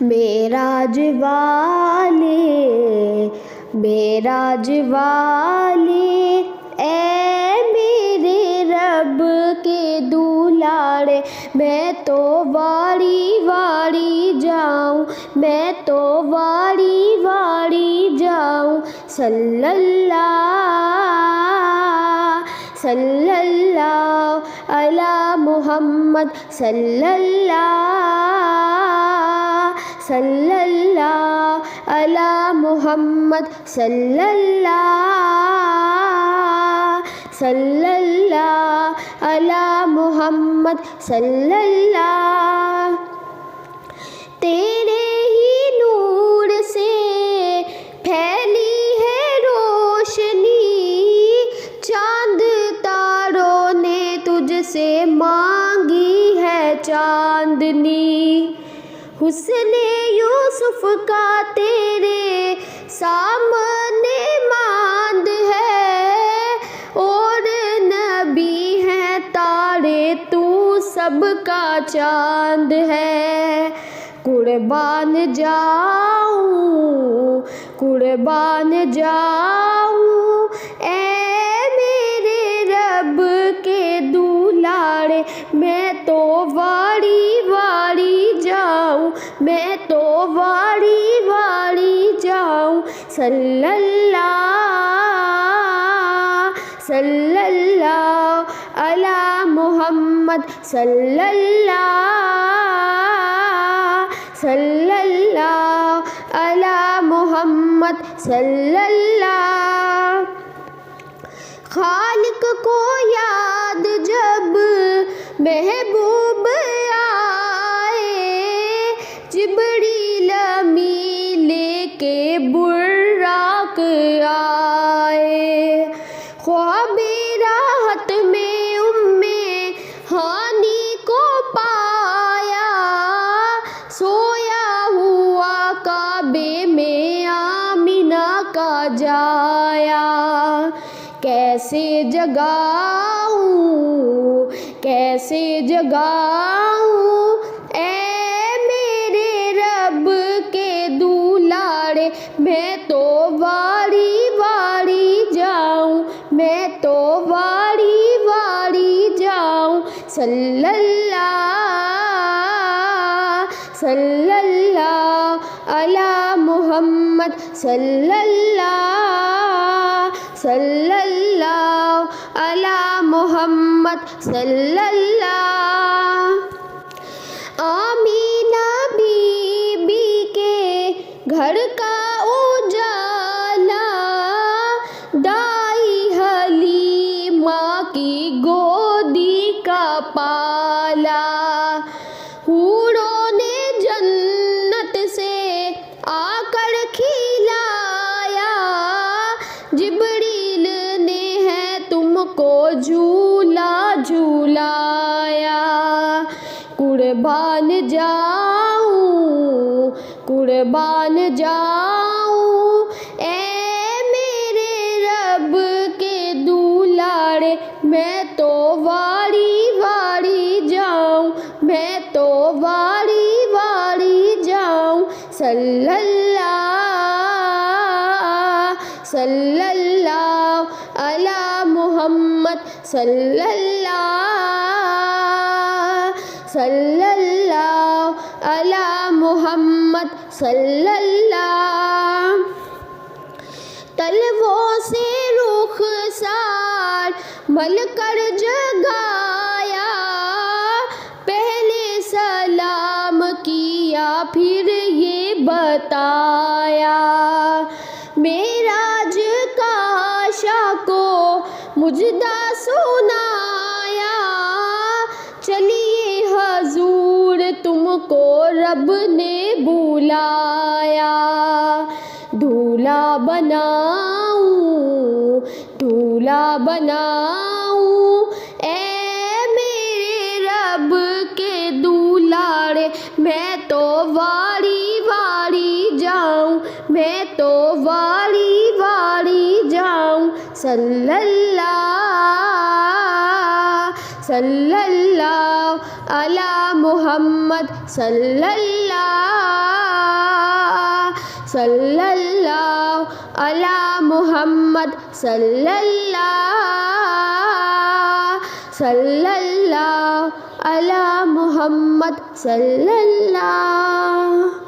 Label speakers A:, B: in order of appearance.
A: معراج والے اے میرے رب کے دلاڑے، میں تو واری واری جاؤں، میں تو واری واری جاؤں، صلی اللہ علی محمد، صلی اللہ علی محمد، صلی اللہ علی محمد، صلی اللہ۔ تیرے ہی نور سے پھیلی ہے روشنی، چاند تاروں نے تجھ سے مانگی ہے چاندنی، حسن یوسف کا تیرے سامنے ماند ہے، اور نبی ہے تارے تو سب کا چاند ہے، قربان جاؤں اے میرے رب کے دلاڑے، میں تو واری واری جاؤں، میں تو واری واری جاؤں، صلی اللہ علی محمد، صلی اللہ علی محمد، صلی اللہ۔ خالق کو یاد جب محبوب آئے، جبریل امی لے کے براق آئے، خواب راحت میں ہانی کو پایا، سویا ہوا کعبے میں آمینہ کا جایا، کیسے جگاؤں اے میرے رب کے دلاڑے، میں تو واری واری جاؤں، میں تو واری واری جاؤں، صلی اللہ علی محمد، صلی اللہ علی محمد، صلی اللہ۔ آمینہ بی بی کے گھر کا اجالا، دائی حلیمہ کی گودی کا پالا، حوروں نے جنت سے آ کر کھلایا، جبریل نے ہے تم کو جھولا جھولایا، قربان جاؤں اے میرے رب کے دلاڑے، میں تو واری واری جاؤں، میں تو واری واری جاؤں، صلی اللہ علی محمد، صلی اللہ علی محمد، صلی اللہ۔ تلووں سے رخسار مل کر جگایا، پہلے سلام کیا پھر یہ بتایا، معراج کا عاشق کو مجدہ سنایا، چلیے حضور تم کو رب نے بلایا، دولہا بناؤں اے میرے رب کے دلاڑے، میں تو واری واری جاؤں، میں تو واری واری جاؤں، صلی اللہ علی محمد، صلی اللہ صلی اللہ علی محمد صلی اللہ علی محمد صلی اللہ.